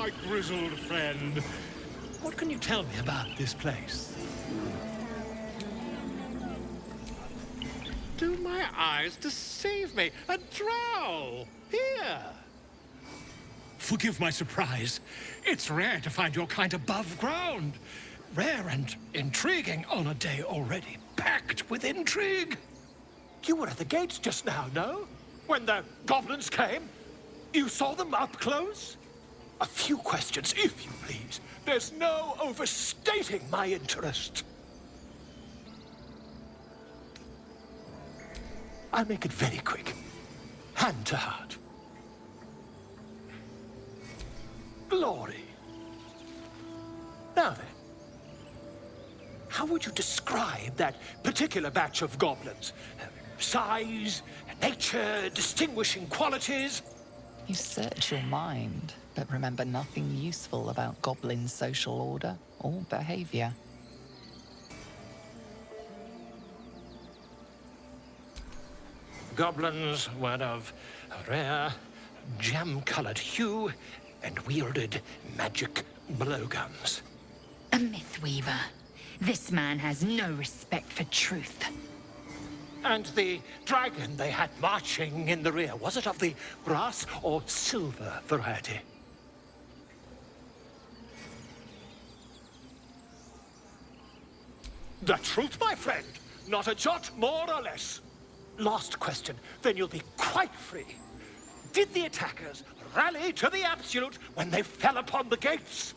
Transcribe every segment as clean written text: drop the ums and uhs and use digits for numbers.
my grizzled friend. What can you tell me about this place? Do my eyes deceive me? A drow! Here! Forgive my surprise. It's rare to find your kind above ground. Rare and intriguing on a day already packed with intrigue. You were at the gates just now, no? When the goblins came? You saw them up close? A few questions, if you please. There's no overstating my interest. I'll make it very quick. Hand to heart. Glory. Now then, how would you describe that particular batch of goblins? Size, nature, distinguishing qualities? You search your mind, but remember nothing useful about goblin social order or behavior. Goblins were of a rare, jam-colored hue and wielded magic blowguns. A myth weaver. This man has no respect for truth. And the dragon they had marching in the rear, was it of the brass or silver variety? The truth, my friend. Not a jot more or less. Last question, then you'll be quite free. Did the attackers rally to the absolute when they fell upon the gates?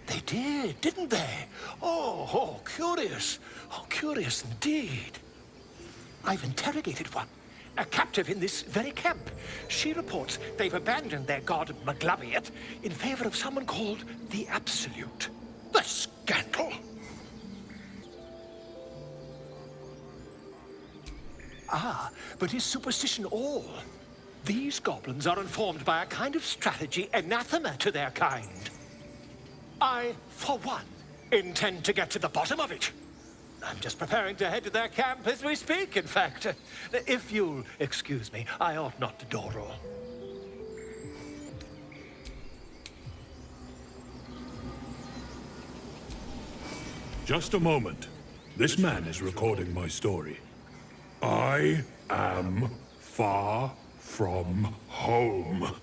They did, didn't they? Oh, curious. Oh, curious indeed. I've interrogated one, a captive in this very camp. She reports they've abandoned their god Maglabiet in favor of someone called the Absolute. The scandal! Ah, but is superstition all? These goblins are informed by a kind of strategy anathema to their kind. I, for one, intend to get to the bottom of it. I'm just preparing to head to their camp as we speak, in fact. If you'll excuse me, I ought not to door roll. Just a moment. This man is recording my story. I am far from home.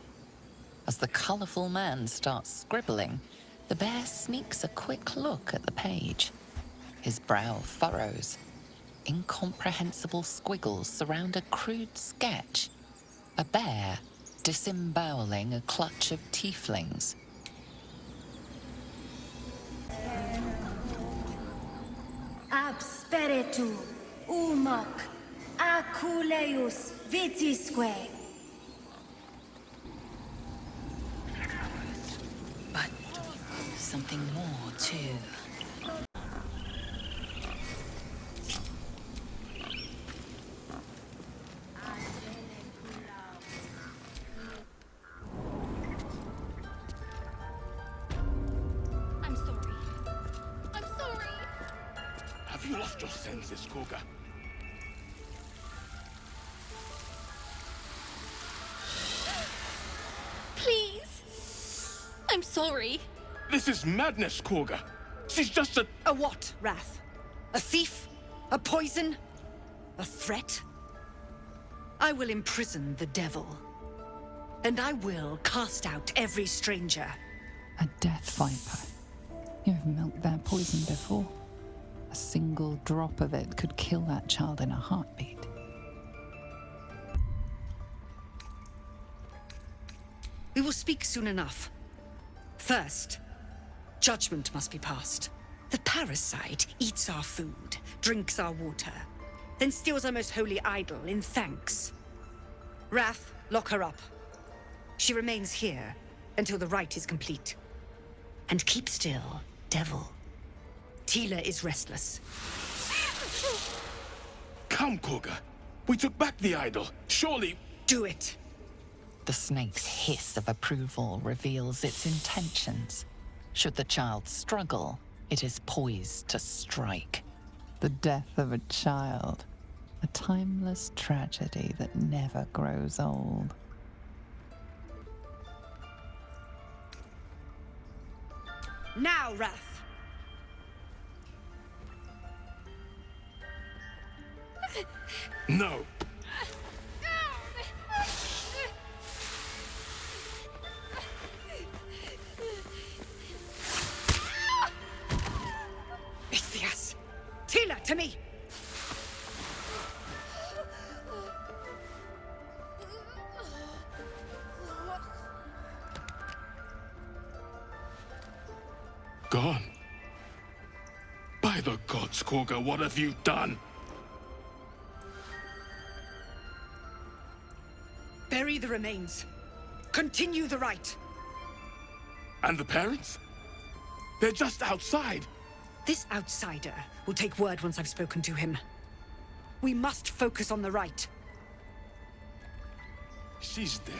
As the colourful man starts scribbling, the bear sneaks a quick look at the page. His brow furrows. Incomprehensible squiggles surround a crude sketch. A bear disemboweling a clutch of tieflings. Absperitu, umak, aculeus vitisque. But something more, too. I'm sorry. I'm sorry. Have you lost your senses, Cougar? Please. I'm sorry. This is madness, Cougar. She's just a... A what, Wrath? A thief? A poison? A threat? I will imprison the devil. And I will cast out every stranger. A death viper. You've milked their poison before. A single drop of it could kill that child in a heartbeat. We will speak soon enough. First, judgment must be passed. The parasite eats our food, drinks our water, then steals our most holy idol in thanks. Wrath, lock her up. She remains here until the rite is complete. And keep still, devil. Tila is restless. Come, Cougar. We took back the idol. Surely... Do it. The snake's hiss of approval reveals its intentions. Should the child struggle, it is poised to strike. The death of a child. A timeless tragedy that never grows old. Now, Wrath! No. Ithias! Tila, to me! Gone. By the gods, Korga, what have you done? Bury the remains. Continue the rite. And the parents? They're just outside. This outsider will take word once I've spoken to him. We must focus on the rite. She's dead.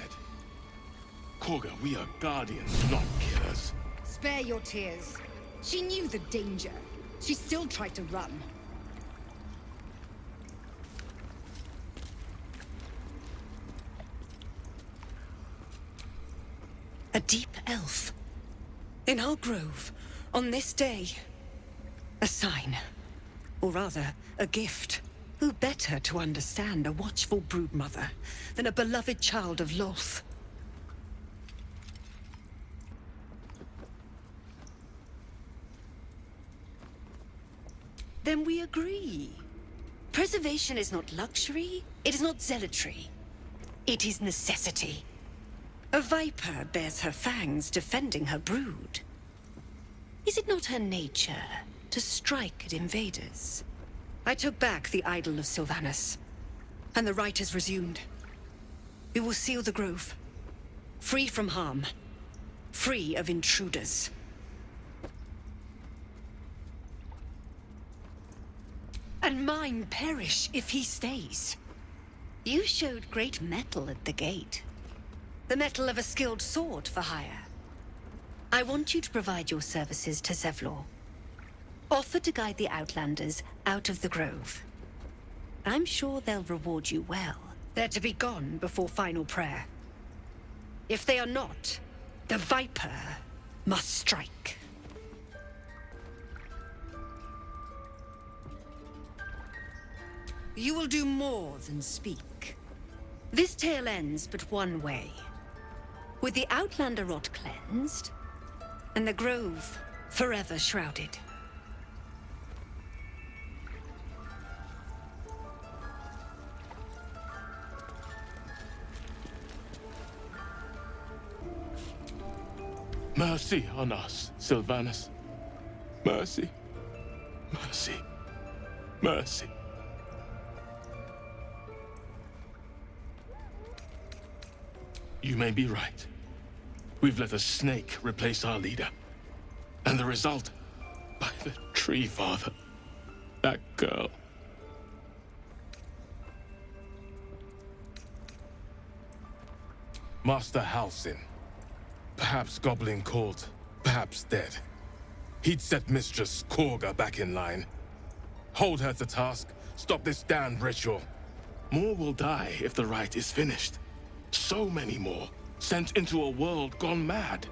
Korga, we are guardians, not killers. Spare your tears. She knew the danger. She still tried to run. A deep elf. In our grove, on this day. A sign. Or rather, a gift. Who better to understand a watchful broodmother than a beloved child of Loth? Then we agree. Preservation is not luxury, it is not zealotry. It is necessity. A viper bears her fangs defending her brood. Is it not her nature to strike at invaders? I took back the idol of Sylvanus, and the rite has resumed. We will seal the grove, free from harm, free of intruders. And mine perish if he stays. You showed great mettle at the gate. The mettle of a skilled sword for hire. I want you to provide your services to Zevlor. Offer to guide the Outlanders out of the grove. I'm sure they'll reward you well. They're to be gone before final prayer. If they are not, the Viper must strike. You will do more than speak. This tale ends but one way. With the Outlander rot cleansed, and the grove forever shrouded. Mercy on us, Sylvanus. Mercy. Mercy. Mercy. You may be right. We've let a snake replace our leader. And the result? By the tree, Father. That girl. Master Halsin. Perhaps Goblin caught, perhaps dead. He'd set Mistress Korga back in line. Hold her to task, stop this damned ritual. More will die if the rite is finished. So many more, sent into a world gone mad.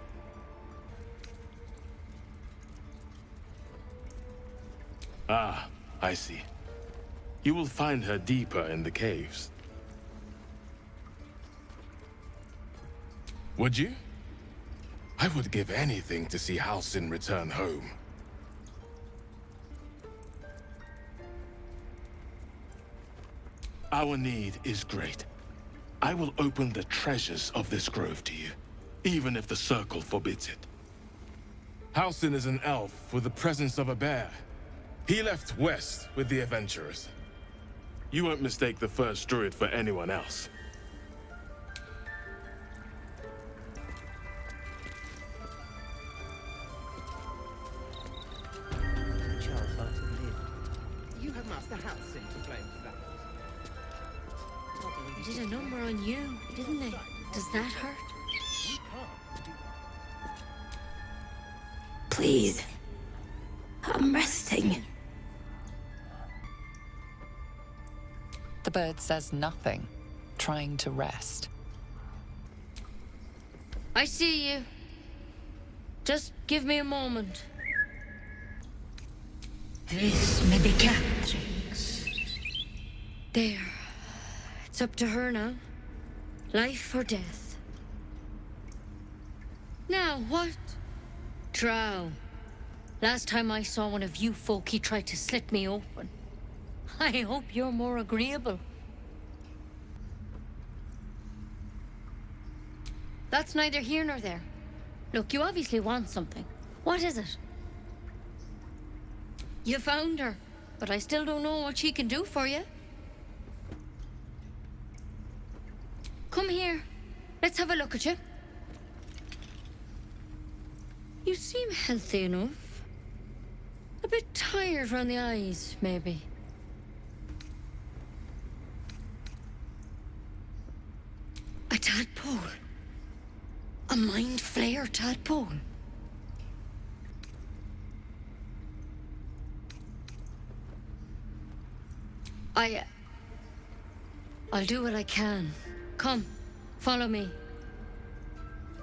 Ah, I see. You will find her deeper in the caves. Would you? I would give anything to see Halsin return home. Our need is great. I will open the treasures of this grove to you, even if the Circle forbids it. Halsin is an elf with the presence of a bear. He left west with the adventurers. You won't mistake the first druid for anyone else. You have Master Halsin to blame for that. They did a number on you, didn't they? Does that hurt? Please. I'm resting. The bird says nothing, trying to rest. I see you. Just give me a moment. This may be Catrix. There. It's up to her now. Life or death. Now, what? Drow. Last time I saw one of you folk, he tried to slit me open. I hope you're more agreeable. That's neither here nor there. Look, you obviously want something. What is it? You found her, but I still don't know what she can do for you. Come here. Let's have a look at you. You seem healthy enough. A bit tired around the eyes, maybe. A tadpole. A mind flayer tadpole. I'll do what I can. Come, follow me.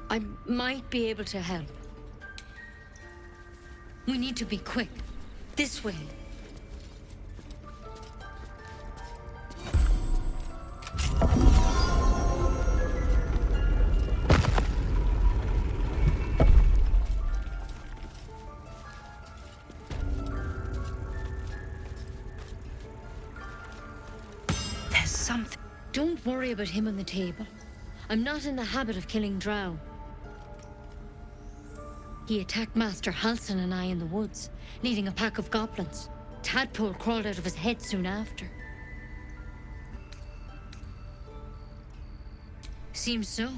I might be able to help. We need to be quick. This way. There's something. Don't worry about him on the table. I'm not in the habit of killing drow. He attacked Master Halsin and I in the woods, leading a pack of goblins. Tadpole crawled out of his head soon after. Seems so.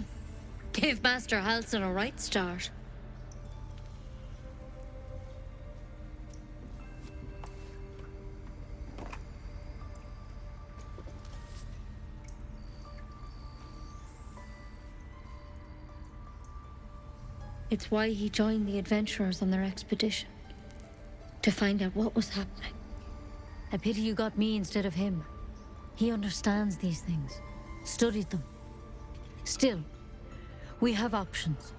Gave Master Halsin a right start. It's why he joined the adventurers on their expedition. To find out what was happening. A pity you got me instead of him. He understands these things. Studied them. Still, we have options.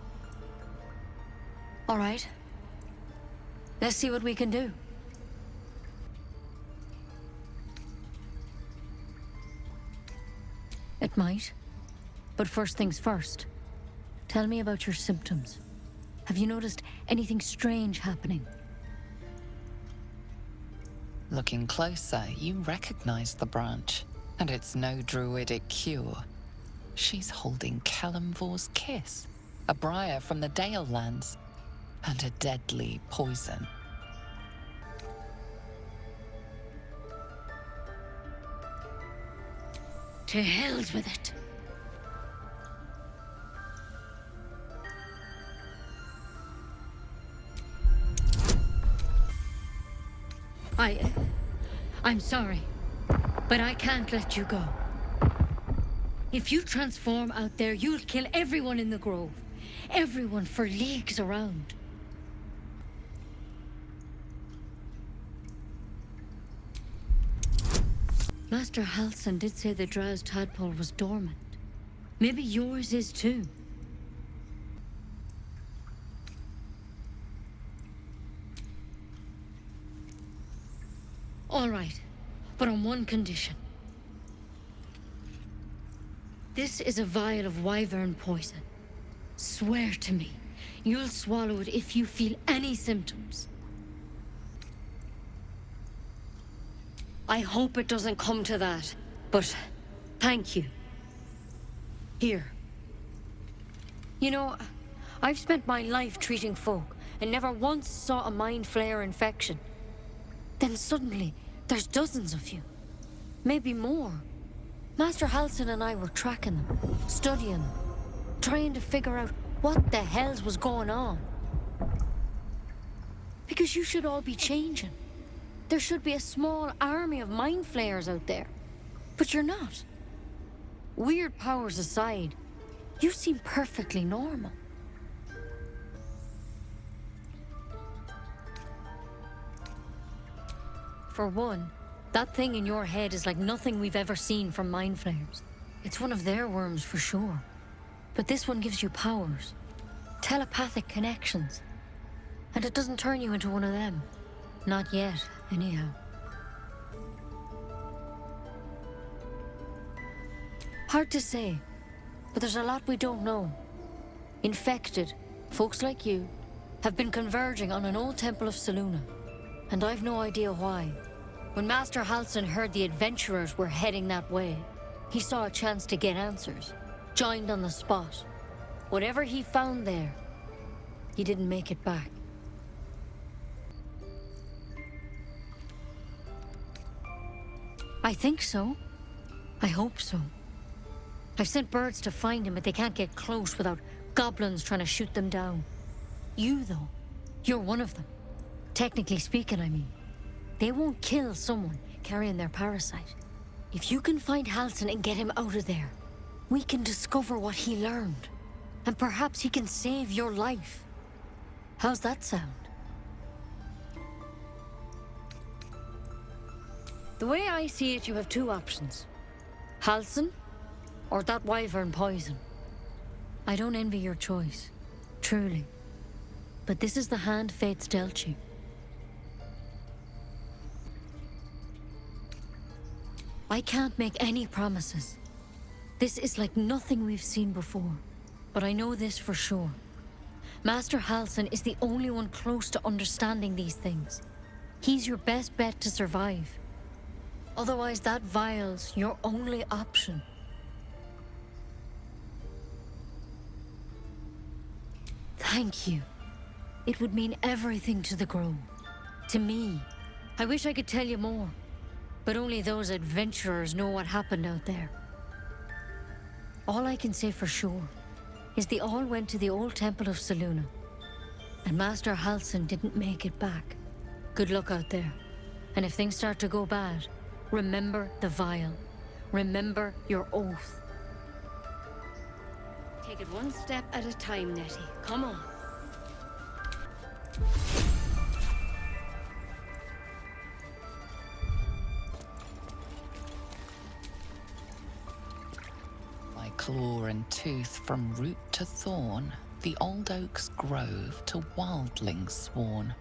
All right. Let's see what we can do. It might. But first things first. Tell me about your symptoms. Have you noticed anything strange happening? Looking closer, you recognize the branch, and it's no druidic cure. She's holding Kalimvor's kiss, a briar from the Dale lands, and a deadly poison. To hell's with it. I'm sorry, but I can't let you go. If you transform out there, you'll kill everyone in the grove. Everyone for leagues around. Master Halsin did say the drow's tadpole was dormant. Maybe yours is too. All right, but on one condition. This is a vial of wyvern poison. Swear to me, you'll swallow it if you feel any symptoms. I hope it doesn't come to that, but thank you. Here. You know, I've spent my life treating folk and never once saw a mind flayer infection. Then suddenly, there's dozens of you. Maybe more. Master Halsin and I were tracking them, studying them, trying to figure out what the hells was going on. Because you should all be changing. There should be a small army of mind flayers out there. But you're not. Weird powers aside, you seem perfectly normal. For one, that thing in your head is like nothing we've ever seen from mind flayers. It's one of their worms for sure. But this one gives you powers. Telepathic connections. And it doesn't turn you into one of them. Not yet, anyhow. Hard to say, but there's a lot we don't know. Infected, folks like you, have been converging on an old temple of Selûne, and I've no idea why. When Master Halsin heard the adventurers were heading that way, he saw a chance to get answers, joined on the spot. Whatever he found there, he didn't make it back. I think so. I hope so. I've sent birds to find him, but they can't get close without goblins trying to shoot them down. You, though, you're one of them. Technically speaking, I mean. They won't kill someone carrying their parasite. If you can find Halsin and get him out of there, we can discover what he learned. And perhaps he can save your life. How's that sound? The way I see it, you have two options. Halsin, or that wyvern poison. I don't envy your choice, truly. But this is the hand fate's dealt you. I can't make any promises. This is like nothing we've seen before. But I know this for sure. Master Halsin is the only one close to understanding these things. He's your best bet to survive. Otherwise, that vial's your only option. Thank you. It would mean everything to the Grove. To me. I wish I could tell you more. But only those adventurers know what happened out there. All I can say for sure is they all went to the old temple of Selûne. And Master Halsin didn't make it back. Good luck out there. And if things start to go bad, remember the vial. Remember your oath. Take it one step at a time, Nettie. Come on. By claw and tooth from root to thorn, the old oak's grove to wildlings sworn.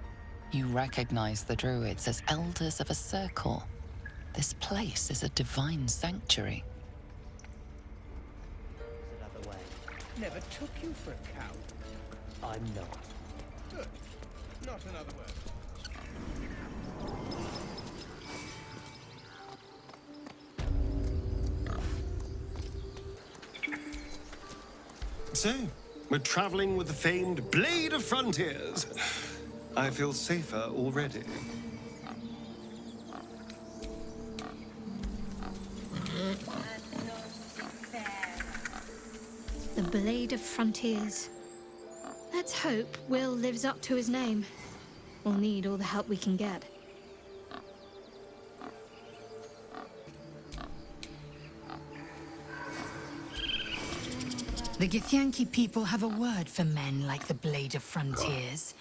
You recognize the druids as elders of a circle. This place is a divine sanctuary. Another way. Never took you for a cow. I'm not. Good. Not another word. So, we're traveling with the famed Blade of Frontiers. I feel safer already. The Blade of Frontiers. Let's hope Will lives up to his name. We'll need all the help we can get. The Githyanki people have a word for men like the Blade of Frontiers.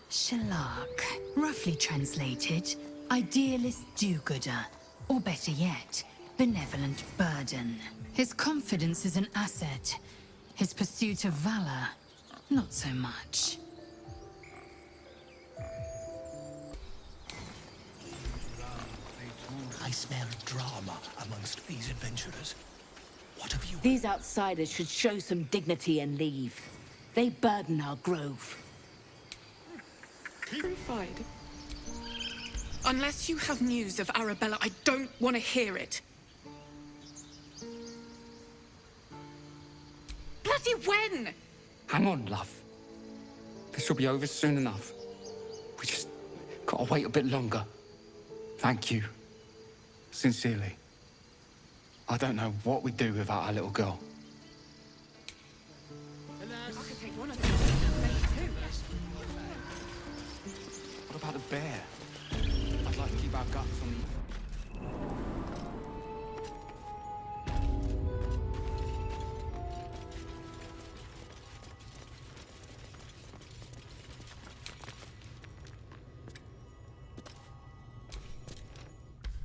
Shalak. Roughly translated, idealist do-gooder. Or better yet, benevolent burden. His confidence is an asset. His pursuit of valor, not so much. I smell drama amongst these adventurers. What have you... These outsiders should show some dignity and leave. They burden our grove. Terrified. Unless you have news of Arabella, I don't want to hear it. Bloody when? Hang on, love. This will be over soon enough. We just gotta wait a bit longer. Thank you. Sincerely. I don't know what we'd do without our little girl. What about the bear? I'd like to keep our guts on the...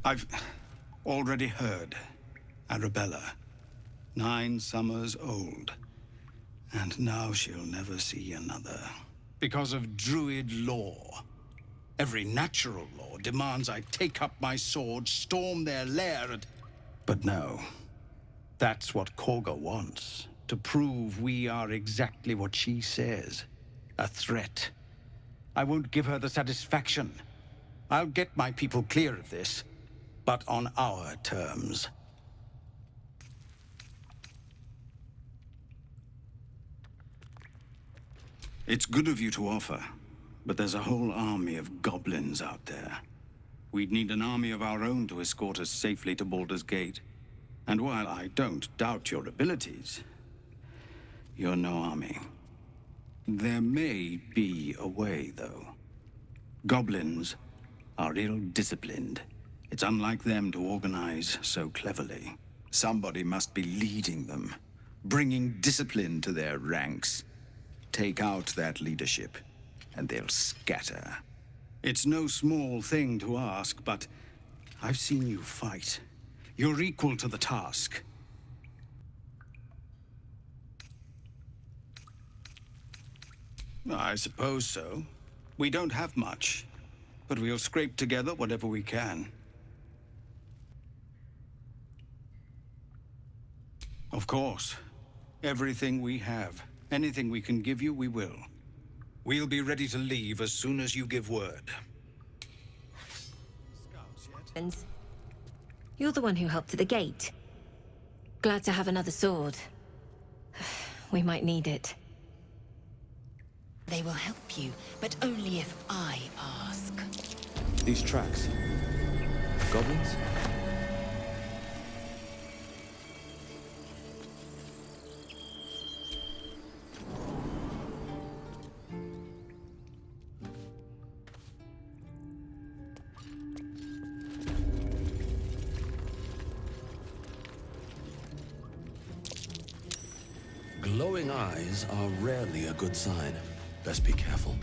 I've already heard. Arabella, 9 summers old. And now she'll never see another. because of druid law. Every natural law demands I take up my sword, storm their lair, and... But no. That's what Korga wants. To prove we are exactly what she says. A threat. I won't give her the satisfaction. I'll get my people clear of this, but on our terms. It's good of you to offer, but there's a whole army of goblins out there. We'd need an army of our own to escort us safely to Baldur's Gate. And while I don't doubt your abilities, you're no army. There may be a way, though. Goblins are ill-disciplined. It's unlike them to organize so cleverly. Somebody must be leading them, bringing discipline to their ranks. Take out that leadership, and they'll scatter. It's no small thing to ask, but I've seen you fight. You're equal to the task. I suppose so. We don't have much, but we'll scrape together whatever we can. Of course. Everything we have. Anything we can give you, we will. We'll be ready to leave as soon as you give word. You're the one who helped at the gate. Glad to have another sword. We might need it. They will help you, but only if I ask. These tracks. Goblins? Glowing eyes are rarely a good sign. Best be careful.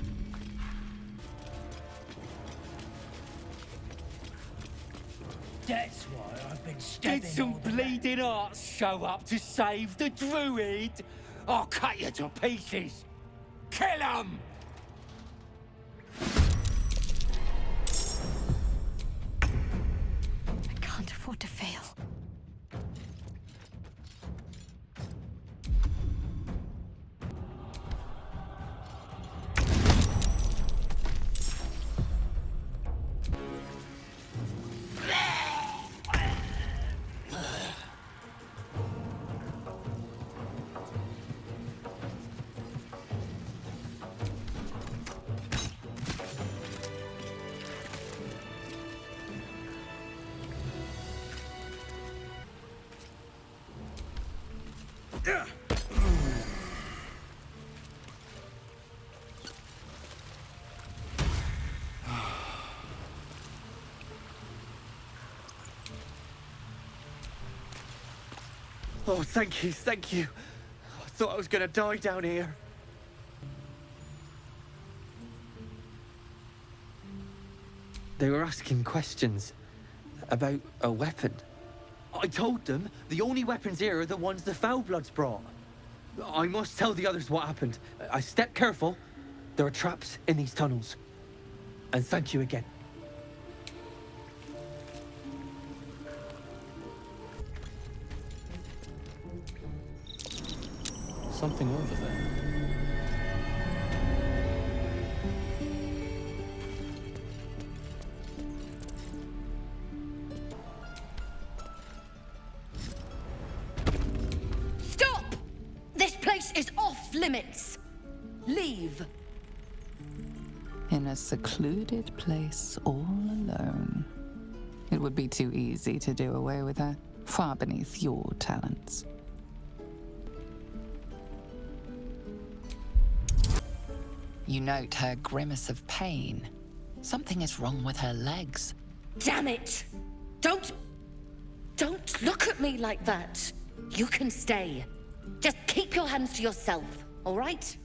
That's why I've been stabbing. Did some bleeding arts show up to save the druid? I'll cut you to pieces. Kill him! I can't afford to fail. Oh, thank you, thank you. I thought I was gonna die down here. They were asking questions about a weapon. I told them the only weapons here are the ones the Foulbloods brought. I must tell the others what happened. I step careful. There are traps in these tunnels. And thank you again. Something over there. Stop! This place is off limits. Leave. In a secluded place all alone. It would be too easy to do away with her, far beneath your talents. You note her grimace of pain. Something is wrong with her legs. Damn it! Don't look at me like that. You can stay. Just keep your hands to yourself, all right?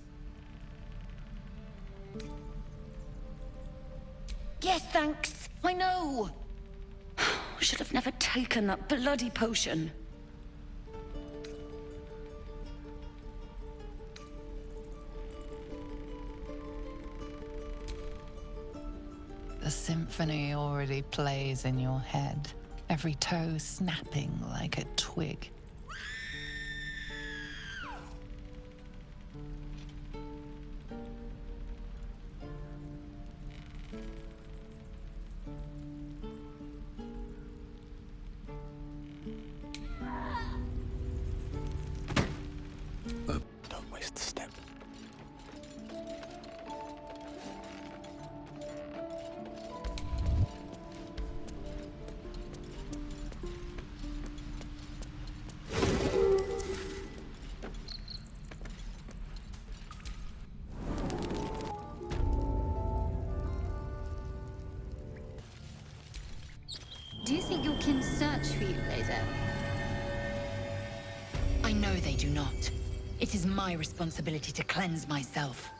Yes, thanks. I know. Should have never taken that bloody potion. symphony already plays in your head, every toe snapping like a twig. Don't waste a step. Do you think your kin search for you, Laser? I know they do not. It is my responsibility to cleanse myself.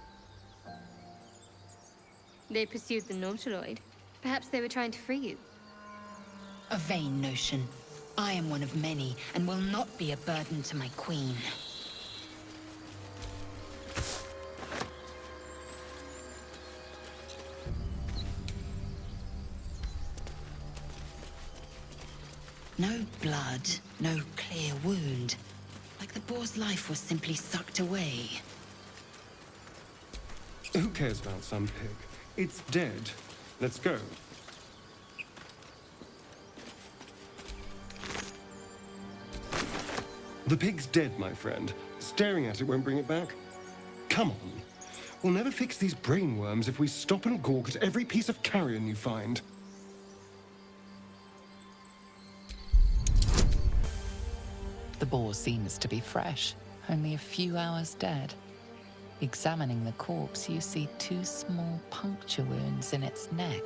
They pursued the Nautiloid. Perhaps they were trying to free you. A vain notion. I am one of many, and will not be a burden to my queen. No blood, no clear wound. Like the boar's life was simply sucked away. Who cares about some pig? It's dead. Let's go. The pig's dead, my friend. Staring at it won't bring it back. Come on. We'll never fix these brainworms if we stop and gawk at every piece of carrion you find. The boar seems to be fresh, only a few hours dead. Examining the corpse, you see 2 small puncture wounds in its neck.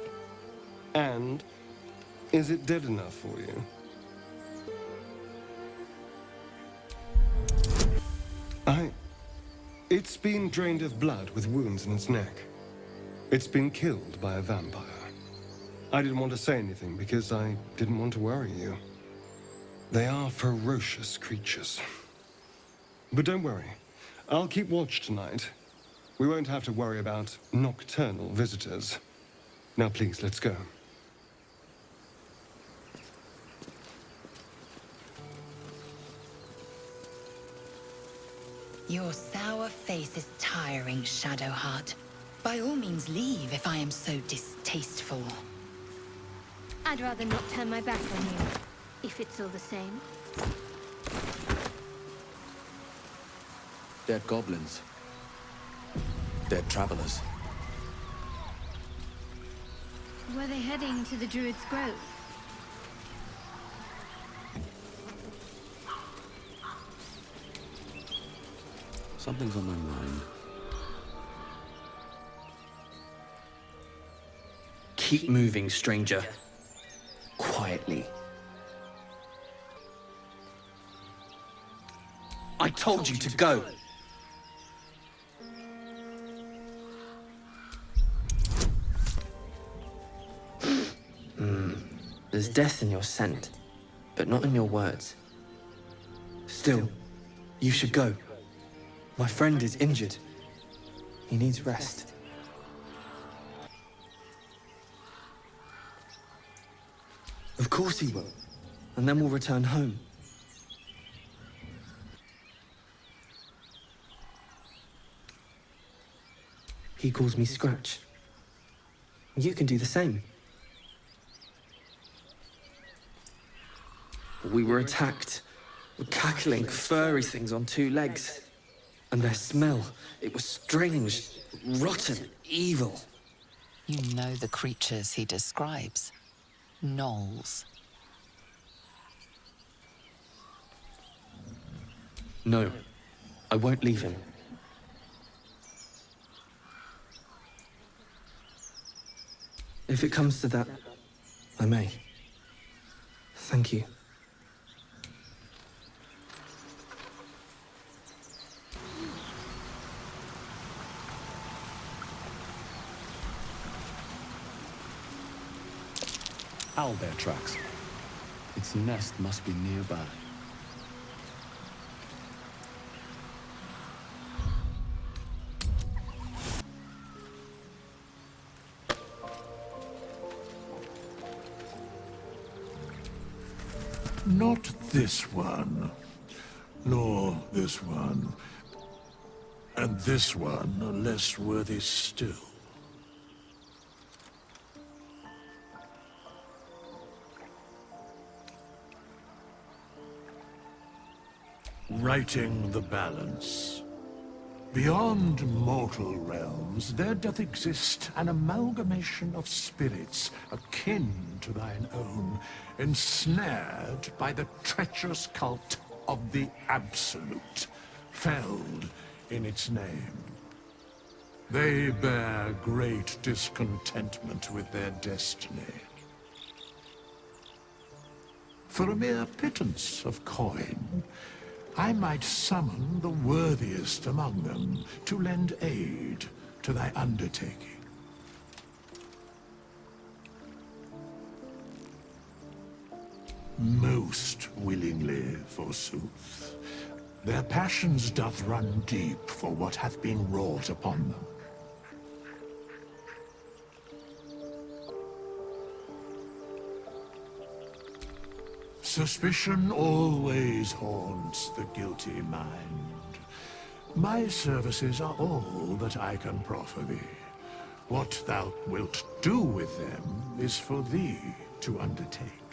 And is it dead enough for you? It's been drained of blood with wounds in its neck. It's been killed by a vampire. I didn't want to say anything because I didn't want to worry you. They are ferocious creatures. But don't worry. I'll keep watch tonight. We won't have to worry about nocturnal visitors. Now please, let's go. Your sour face is tiring, Shadowheart. By all means leave if I am so distasteful. I'd rather not turn my back on you, if it's all the same. Dead goblins. Dead travelers. Were they heading to the Druid's Grove? Something's on my mind. Keep moving, stranger. Quietly. I told you to go! There's death in your scent, but not in your words. Still, you should go. My friend is injured. He needs rest. Of course he will. And then we'll return home. He calls me Scratch. You can do the same. We were attacked. Cackling, furry things on 2 legs. And their smell, it was strange, rotten, evil. You know the creatures he describes. Gnolls. No, I won't leave him. If it comes to that, I may. Thank you. Owlbear tracks. Its nest must be nearby. Not this one, nor this one, and this one are less worthy still. Righting the balance. Beyond mortal realms, there doth exist an amalgamation of spirits akin to thine own, ensnared by the treacherous cult of the Absolute, felled in its name. They bear great discontentment with their destiny. For a mere pittance of coin, I might summon the worthiest among them to lend aid to thy undertaking. Most willingly, forsooth. Their passions doth run deep for what hath been wrought upon them. Suspicion always haunts the guilty mind. My services are all that I can proffer thee. What thou wilt do with them is for thee to undertake.